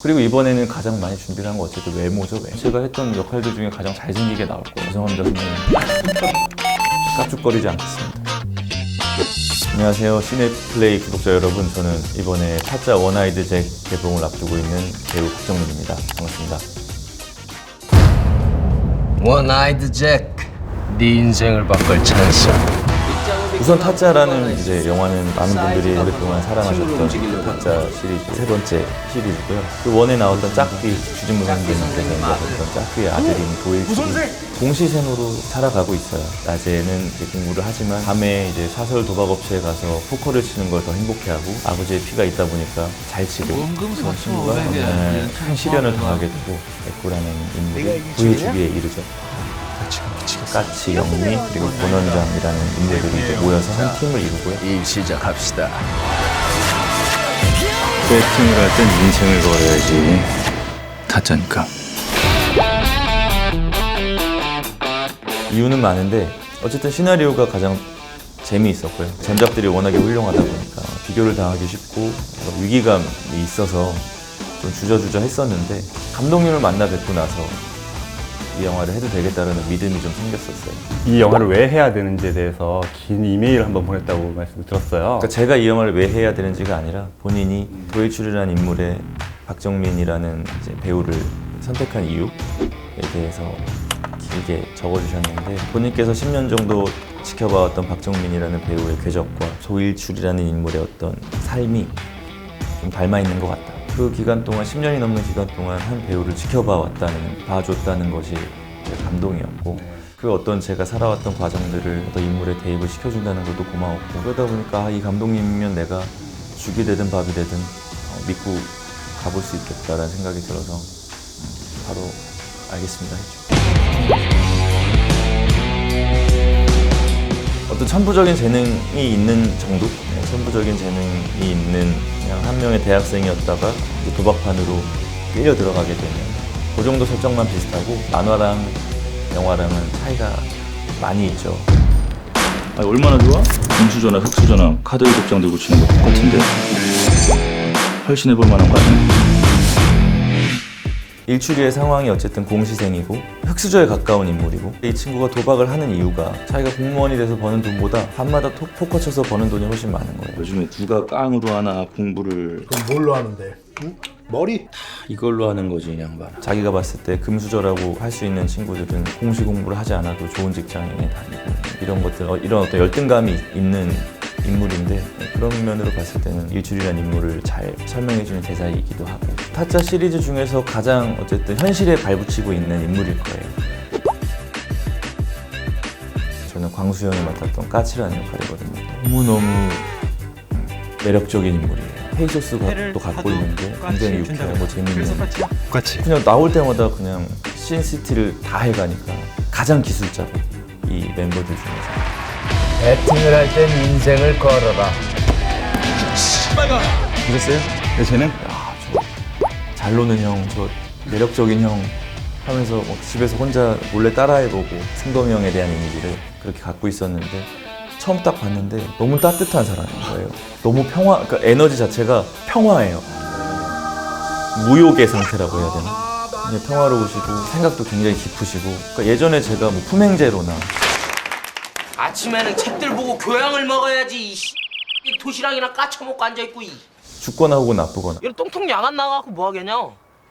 그리고 이번에는 가장 많이 준비를 한 거 어쨌든 외모죠. 제가 했던 역할들 중에 가장 잘생기게 나올 거예요. 죄송합니다 선배님. 깝죽거리지 않겠습니다. 안녕하세요 시네플레이 구독자 여러분. 저는 이번에 타짜 원아이드 잭 개봉을 앞두고 있는 배우 박정민입니다. 반갑습니다. 원아이드 잭, 네 인생을 바꿀 찬스. 우선 타짜라는 이제 영화는 많은 분들이 오랫동안 사랑하셨던 타짜 시리즈 세 번째 시리즈고요. 그 원에 나왔던 짝귀 주진무 선생님께서 연기하셨던 짝귀의 아들인 도일출이 공시생으로 살아가고 있어요. 낮에는 이제 공부를 하지만 밤에 이제 사설 도박업체에 가서 포커를 치는 걸 더 행복해하고 아버지의 피가 있다 보니까 잘 치고 그런 친구가 큰 시련을 당하게 되고 애꾸라는 인물이 도일출에 이르죠. 까치, 영미, 그리고 권원장이라는 인물들이 이제 모여서 한 팀을 이루고요. 일 시작합시다. 배팅을 할 땐 인생을 걸어야지. 타짜니까. 이유는 많은데 어쨌든 시나리오가 가장 재미있었고요. 전작들이 워낙에 훌륭하다 보니까 비교를 당하기 쉽고 위기감이 있어서 좀 주저주저 했었는데 감독님을 만나 뵙고 나서 이 영화를 해도 되겠다는 믿음이 좀 생겼었어요. 이 영화를 왜 해야 되는지에 대해서 긴 이메일을 한번 보냈다고 말씀을 들었어요. 그러니까 제가 이 영화를 왜 해야 되는지가 아니라 본인이 도일출이라는 인물의 박정민이라는 이제 배우를 선택한 이유에 대해서 길게 적어주셨는데, 본인께서 10년 정도 지켜봐왔던 박정민이라는 배우의 궤적과 도일출이라는 인물의 어떤 삶이 좀 닮아 있는 것 같다. 그 기간 동안 10년이 넘는 기간 동안 한 배우를 봐줬다는 것이 감동이었고, 그 어떤 제가 살아왔던 과정들을 어떤 인물에 대입을 시켜준다는 것도 고마웠고, 그러다 보니까 이 감독님이면 내가 죽이 되든 밥이 되든 믿고 가볼 수 있겠다라는 생각이 들어서 바로 알겠습니다 했죠. 어떤 천부적인 재능이 있는 정도? 천부적인 재능이 있는 그냥 한 명의 대학생이었다가 이제 도박판으로 끌려 들어가게 되는 그 정도 설정만 비슷하고, 만화랑 영화랑은 차이가 많이 있죠. 아니, 얼마나 좋아? 금수저나 흑수저나 카드 7장 들고 치는 거 똑같은데 훨씬 해볼 만한 거 아니야? 일출이의 상황이 어쨌든 공시생이고 흑수저에 가까운 인물이고, 이 친구가 도박을 하는 이유가 자기가 공무원이 돼서 버는 돈보다 밤마다 포커 쳐서 버는 돈이 훨씬 많은 거예요. 요즘에 누가 깡으로 하나 공부를 그럼 뭘로 하는데? 응? 머리? 이걸로 하는 거지 이 양반. 자기가 봤을 때 금수저라고 할 수 있는 친구들은 공시 공부를 하지 않아도 좋은 직장에 다니고 이런 것들, 이런 어떤 열등감이 있는 인물인데, 그런 면으로 봤을 때는 일출이라는 인물을 잘 설명해주는 대사이기도 하고, 타짜 시리즈 중에서 가장 어쨌든 현실에 발붙이고 있는 인물일 거예요. 저는 광수형이 맡았던 까치라는 역할이거든요. 너무너무 매력적인 인물이에요. 페이소스도 갖고 있는데 굉장히 유쾌하고 재밌는, 그냥 나올 때마다 그냥 신시티를 다 해가니까 가장 기술자고, 이 멤버들 중에서. 배팅을 할 땐 인생을 걸어라. 보셨어요? 내 쟤는? 잘 노는 형, 저 매력적인 형 하면서 막 집에서 혼자 몰래 따라해보고 승범이 형에 대한 이미지를 그렇게 갖고 있었는데, 처음 딱 봤는데 너무 따뜻한 사람인 거예요. 너무 그러니까 에너지 자체가 평화예요. 무욕의 상태라고 해야 되나? 그냥 평화로우시고 생각도 굉장히 깊으시고, 그러니까 예전에 제가 뭐 품행제로나 아침에는 책들 보고 교양을 먹어야지. 이 도시락이나 까쳐먹고 앉아있고. 죽거나 혹은 나쁘거나 이런 똥통 야간 나가고 뭐 하겠냐?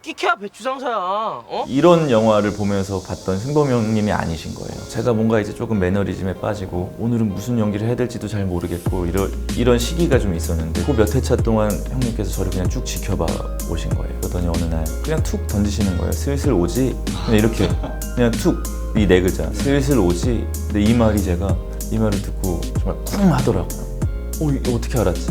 끼케야 배추장사야. 어? 이런 영화를 보면서 봤던 승범이 형님이 아니신 거예요. 제가 뭔가 이제 조금 매너리즘에 빠지고 오늘은 무슨 연기를 해야 될지도 잘 모르겠고 이런 시기가 좀 있었는데, 그 몇 회차 동안 형님께서 저를 그냥 쭉 지켜봐 오신 거예요. 그러더니 어느 날 그냥 툭 던지시는 거예요. 슬슬 오지? 그냥 이렇게 그냥 툭, 이 네 글자 슬슬 오지? 근데 이 말이, 제가 이 말을 듣고 정말 쿵 하더라고요. 이거 어떻게 알았지?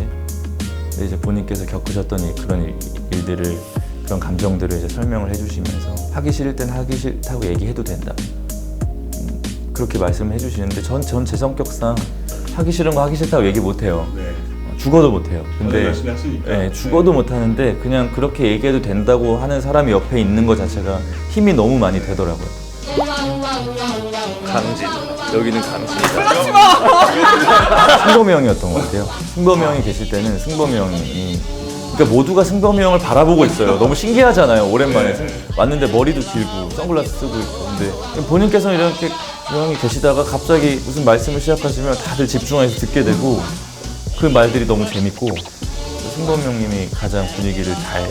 근데 이제 본인께서 겪으셨던 그런 일들을, 그런 감정들을 이제 설명을 해주시면서 하기 싫을 땐 하기 싫다고 얘기해도 된다. 그렇게 말씀을 해주시는데 전 제 성격상 하기 싫은 거 하기 싫다고 얘기 못해요. 죽어도 못해요. 근데 네, 죽어도 못하는데 그냥 그렇게 얘기해도 된다고 하는 사람이 옆에 있는 것 자체가 힘이 너무 많이 되더라고요. 강진, 여기는 강진이다. 승범이 형이었던 것 같아요. 승범이 형이 계실 때는 승범이 형이 그러니까 모두가 승범이 형을 바라보고 있어요. 너무 신기하잖아요. 오랜만에 왔는데 머리도 길고 선글라스 쓰고 있고. 근데 본인께서는 이렇게 조용히 계시다가 갑자기 무슨 말씀을 시작하시면 다들 집중해서 듣게 되고 그 말들이 너무 재밌고 승범이 형님이 가장 분위기를 잘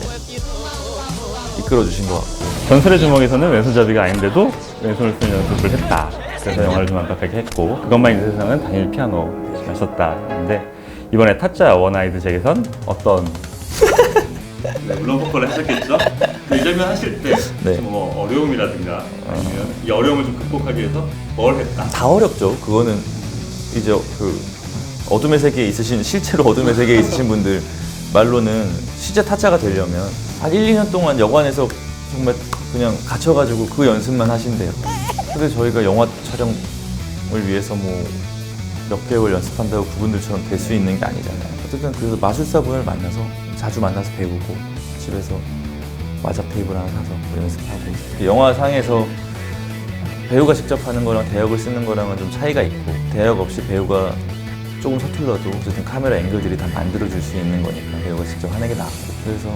이끌어 주신 것 같고. 전설의 주먹에서는 왼손잡이가 아닌데도 왼손을 쓰는 연습을 했다. 그래서 영화를 좀 완벽하게 했고 그것만 있는 세상은 당연히 피아노였었다. 근데 이번에 타짜 원아이드 잭에선 어떤 물론 보컬을 하셨겠죠? 이 장면 하실 때 네. 뭐 어려움이라든가 아니면 이 어려움을 좀 극복하기 위해서 뭘 했다? 다 어렵죠. 그거는 이제 그 어둠의 세계에 있으신 실제로 어둠의 세계에 있으신 분들 말로는 실제 타짜가 되려면 한 1, 2년 동안 여관에서 정말 그냥 갇혀가지고 그 연습만 하신대요. 근데 저희가 영화 촬영을 위해서 뭐 몇 개월 연습한다고 그분들처럼 될 수 있는 게 아니잖아요. 어쨌든 그래서 마술사분을 만나서 자주 만나서 배우고 집에서 마작 테이블 하나 사서 연습하고. 영화상에서 배우가 직접 하는 거랑 대역을 쓰는 거랑은 좀 차이가 있고 대역 없이 배우가 조금 서툴러도 어쨌든 카메라 앵글들이 다 만들어줄 수 있는 거니까 배우가 직접 하는 게 낫고. 그래서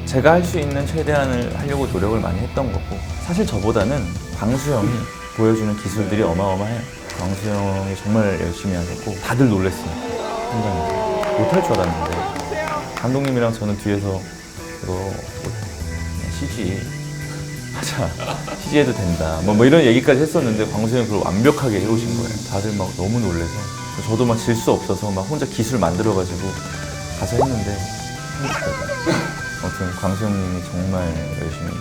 제가 할 수 있는 최대한을 하려고 노력을 많이 했던 거고 사실 저보다는 광수 형이 보여주는 기술들이 어마어마해요. 광수 형이 정말 열심히 하셨고 다들 놀랬어요. 현장에서 못할 줄 알았는데 감독님이랑 저는 뒤에서 이거 CG 하자, CG 해도 된다 뭐 이런 얘기까지 했었는데 광수 형이 그걸 완벽하게 해오신 거예요. 다들 막 너무 놀래서 저도 막 질 수 없어서 막 혼자 기술 만들어가지고 가서 했는데 아무튼 광수 형님이 정말 열심히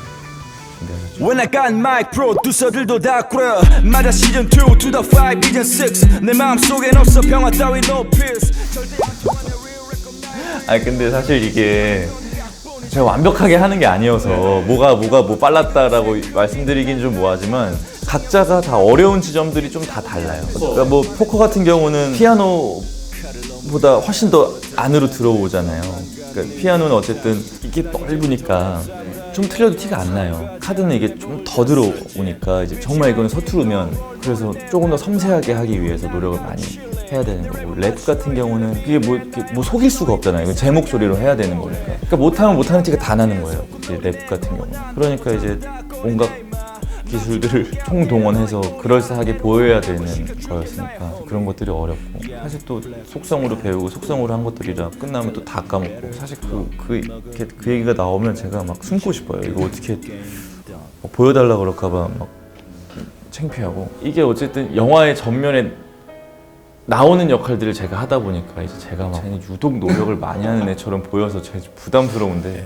준비하셨죠. When I got my 프로듀서들도 다 꾸려 말야 시즌 2 to the 5 이젠 6 내 마음속엔 없어 평화 따위 no peace. 아니 근데 사실 이게 제가 완벽하게 하는 게 아니어서 뭐가 뭐 빨랐다라고 말씀드리긴 좀 뭐하지만 각자가 다 어려운 지점들이 좀 다 달라요. 그러니까 뭐 포커 같은 경우는 피아노보다 훨씬 더 안으로 들어오잖아요. 그러니까 피아노는 어쨌든 이게 넓으니까 좀 틀려도 티가 안 나요. 카드는 이게 좀 더 들어오니까 이제 정말 이거는 서투르면 그래서 조금 더 섬세하게 하기 위해서 노력을 많이 해야 되는 거고 랩 같은 경우는 이게 뭐 속일 수가 없잖아요. 이거 제 목소리로 해야 되는 거니까. 그러니까 못하는 티가 다 나는 거예요. 이제 랩 같은 경우는. 그러니까 이제 온갖 기술들을 총동원해서 그럴싸하게 보여야 되는 거였으니까 그런 것들이 어렵고 사실 또 속성으로 배우고 속성으로 한 것들이라 끝나면 또 다 까먹고 사실 그 얘기가 나오면 제가 막 숨고 싶어요. 이거 어떻게 보여달라 그럴까봐 막 창피하고 이게 어쨌든 영화의 전면에 나오는 역할들을 제가 하다 보니까 이제 제가 막 유독 노력을 많이 하는 애처럼 보여서 제가 부담스러운데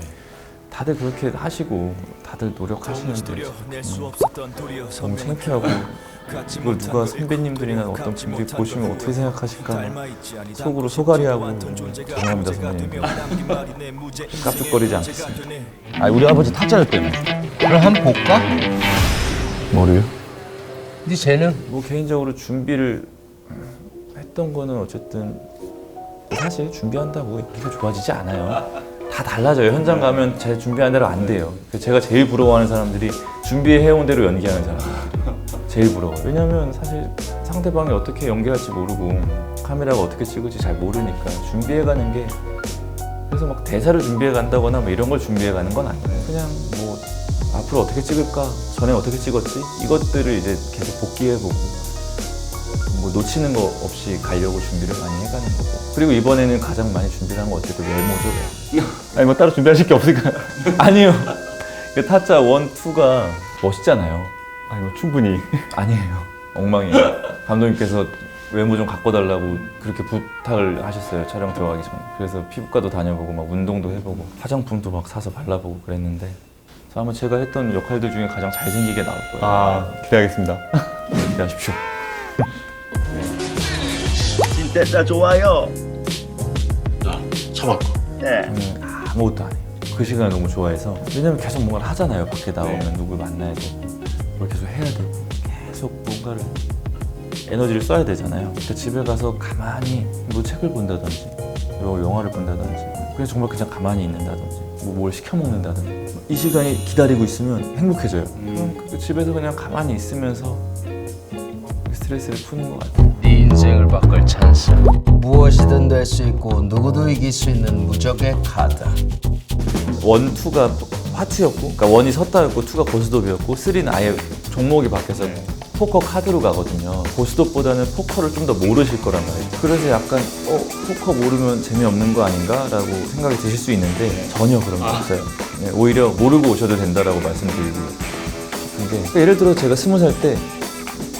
다들 그렇게 하시고 다들 노력하시는데 너무 창피하고 이걸 누가 선배님들이나 어떤 분들이 보시면 어떻게 생각하실까 속으로 소가리하고 죄송합니다 선배님 깝죽거리지 않겠습니다. 아니 우리 아버지 타짜였다며. 그럼 한번 볼까? 뭐를요? 네 재능. 뭐 개인적으로 준비를 했던 거는 어쨌든 사실 준비한다고 이렇게 좋아지지 않아요. 다 달라져요. 현장 가면 제 준비한 대로 안 돼요. 제가 제일 부러워하는 사람들이 준비해온 대로 연기하는 사람들 제일 부러워요. 왜냐면 사실 상대방이 어떻게 연기할지 모르고 카메라가 어떻게 찍을지 잘 모르니까 준비해가는 게 그래서 막 대사를 준비해간다거나 뭐 이런 걸 준비해가는 건 아니에요. 그냥 뭐 앞으로 어떻게 찍을까? 전에 어떻게 찍었지? 이것들을 이제 계속 복기해보고 뭐 놓치는 거 없이 가려고 준비를 많이 해가는 거고. 그리고 이번에는 가장 많이 준비를 한 거 어쨌든 외모죠. 아니 뭐 따로 준비하실 게 없으니까 아니요. 그 타짜 1, 2가 멋있잖아요. 아니 뭐 충분히 아니에요. 엉망이에요. 감독님께서 외모 좀 갖고 달라고 그렇게 부탁을 하셨어요. 촬영 들어가기 전에. 그래서 피부과도 다녀보고 막 운동도 해보고 화장품도 막 사서 발라보고 그랬는데 아마 제가 했던 역할들 중에 가장 잘생기게 나올 거예요. 아 기대하겠습니다. 기대하십시오. 진짜 좋아요. 참았고. 저는 아무것도 안 해요. 그 시간을 너무 좋아해서. 왜냐면 계속 뭔가를 하잖아요. 밖에 나오면 누굴 만나야 되고 뭘 계속 해야 되고 계속 뭔가를 에너지를 써야 되잖아요. 그러니까 집에 가서 가만히 뭐 책을 본다든지 뭐 영화를 본다든지 그냥 정말 그냥 가만히 있는다든지 뭐 뭘 시켜 먹는다든지 이 시간이 기다리고 있으면 행복해져요. 그럼 그 집에서 그냥 가만히 있으면서 스트레스를 푸는 것 같아요. 네 인생을 바꿀 찬스. 무엇이든 될 수 있고 누구도 이길 수 있는 무적의 카드. 원, 투가 화투였고, 그러니까 원이 섰다였고, 투가 고스톱이었고, 3는 아예 종목이 바뀌어서 포커 카드로 가거든요. 고스톱보다는 포커를 좀 더 모르실 거란 말이에요. 그래서 약간 포커 모르면 재미없는 거 아닌가? 라고 생각이 드실 수 있는데 전혀 그런 게 없어요. 네, 오히려 모르고 오셔도 된다라고 말씀드리고 싶은 게 그러니까 예를 들어 제가 20살 때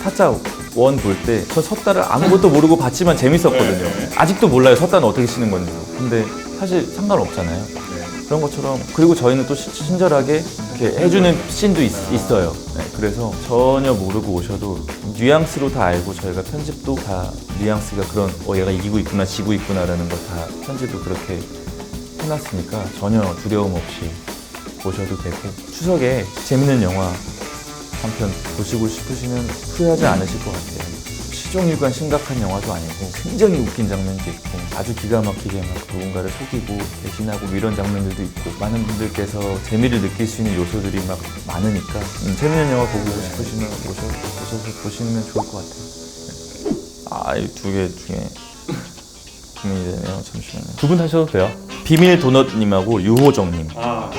타짜 원 볼 때 저 섰다를 아무것도 모르고 봤지만 재밌었거든요. 아직도 몰라요. 섰다는 어떻게 치는 건지. 근데 사실 상관없잖아요. 그런 것처럼 그리고 저희는 또 친절하게 이렇게 해주는 씬도 있어요. 네, 그래서 전혀 모르고 오셔도 뉘앙스로 다 알고 저희가 편집도 다 뉘앙스가 그런 얘가 이기고 있구나 지고 있구나라는 걸 다 편집도 그렇게 해놨으니까 전혀 두려움 없이 오셔도 되고 추석에 재밌는 영화 한 편 보시고 싶으시면 후회하지 않으실 것 같아요. 시종일관 심각한 영화도 아니고 굉장히 웃긴 장면도 있고 아주 기가 막히게 막 누군가를 속이고 배신하고 이런 장면들도 있고 많은 분들께서 재미를 느낄 수 있는 요소들이 막 많으니까 재밌는 영화 보고 싶으시면 오셔서 보시면 좋을 것 같아요. 이 두 개 중에 고민이 되네요. 잠시만요. 두 분 하셔도 돼요. 비밀 도넛님하고 유호정님.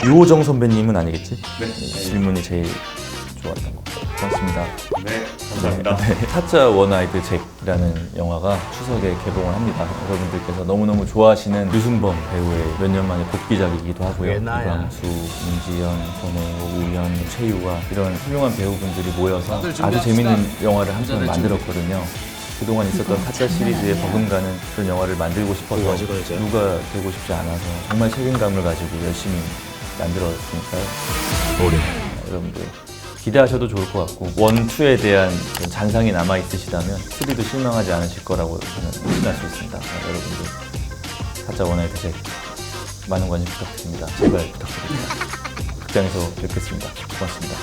유호정 선배님은 아니겠지? 네. 질문이 제일 좋았던 것 같아요. 고맙습니다. 네, 감사합니다. 네, 타짜 원 아이드 잭이라는 영화가 추석에 개봉을 합니다. 여러분들께서 너무너무 좋아하시는 류승범 배우의 몇 년 만에 복귀작이기도 하고요. 이광수, 문지연, 손호, 우현, 최유와 이런 훌륭한 배우분들이 모여서 아주 재밌는 영화를 한 편 만들었거든요. 그동안 있었던 타짜 시리즈에 버금가는 그런 영화를 만들고 싶어서 누가 되고 싶지 않아서 정말 책임감을 가지고 열심히 만들었으니까요. 여러분들 기대하셔도 좋을 것 같고 원, 투에 대한 그런 잔상이 남아있으시다면 3도 실망하지 않으실 거라고 저는 확신할 수 있습니다. 여러분들 타짜 원 아이드 잭 많은 관심 부탁드립니다. 제발 부탁드립니다. 극장에서 뵙겠습니다. 고맙습니다.